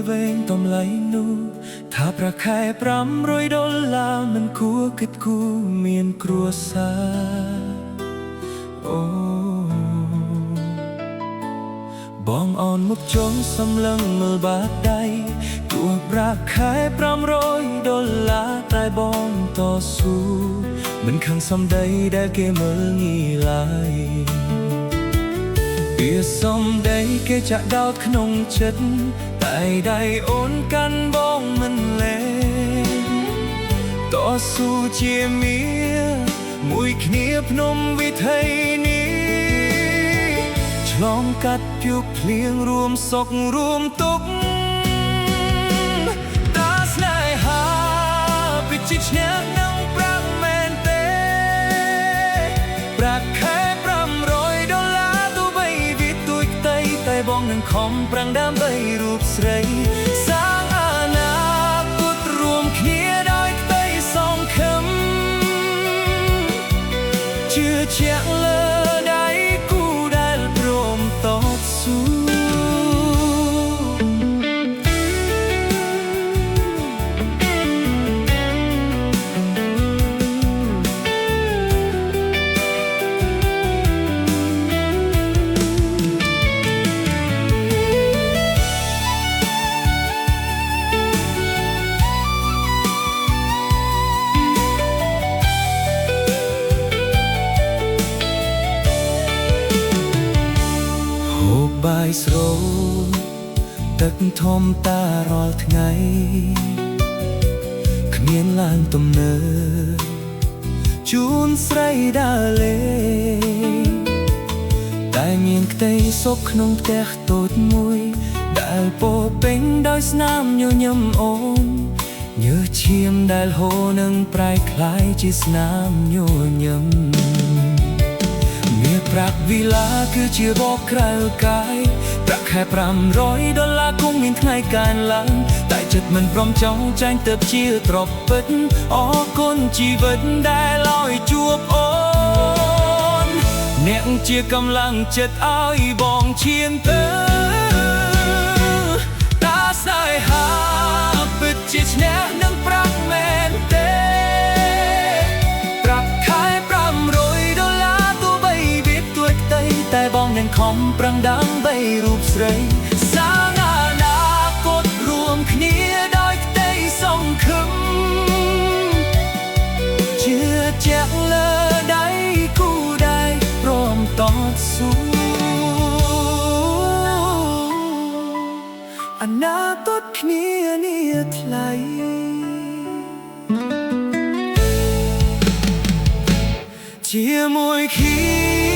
វែងតំឡៃនោះថាប្រខែ$500មិនគួរគិតគូរមានគ្រួសារអូបងអនមុខចង់សម្លឹងមើលបាតដៃទោះប្រាក់ខែ$500តែបងតស៊ូមិនខឹងសំដីដែលគេមើលងាយឡើយពាក្យសំដីគេចាក់ដោតក្នុងចិត្តតែដៃអូនកាន់បងមិនលែងតស៊ូជាមៀមួយគ្នាភ្នំវិថីនេះឆ្លងកាត់ព្យុះភ្លៀងរួមសុខរួមទុក្ខតាស្នេហាពិតជាឈ្នះនឹងប្រាក់មែនទេប្រាក់ខែ$500ទោះបីវាទួយខ្ទៃតែបងនឹងខំប្រឹងដើម្បីរូបស្រីសាងអនាគតរួមគ្នាដោយក្តីសង្ឃឹមជឿជាក់លើដៃគូដែលព្រមតស៊ូបាយស្រូបទឹកធំតារាល់ថ្ងៃគ្មានឡានទំនើបជូនស្រីដើរលេងតែមានក្តីសុខក្នុងផ្ទះតូចមួយដែលពោពេញដោយស្នាមញញឹមអូនញើសឈាមដែលហូរនឹងប្រែคล้ายជាស្នាមញញឹមមាសប្រាក់វីឡាគឺជាបបក្រៅកាយប្រាក់ខែ$500គង់មានថ្ងៃកើនឡើងតែចិត្តមិនព្រមចង់ចាញ់ទៅជាទ្រព្យពិតអរគុណជីវិតដែលឲ្យជួបអូនអ្នកជាកម្លាំងចិត្តឲ្យបងឈានទៅតាស្នេហាពិតជាឈ្នះនឹងប្រាក់មែនទេប្រាក់ខែ$500ទោះបីវាទួយខ្ទៃតែបងនឹងខំប្រឹងដើម្បីរូបស្រីសាងអនាគតរួមគ្នាដោយក្តីសង្ឃឹមជឿជាក់លើដៃគូដែលព្រមតស៊ូអនាគតគ្នានេះថ្លៃជាមួយគ្នា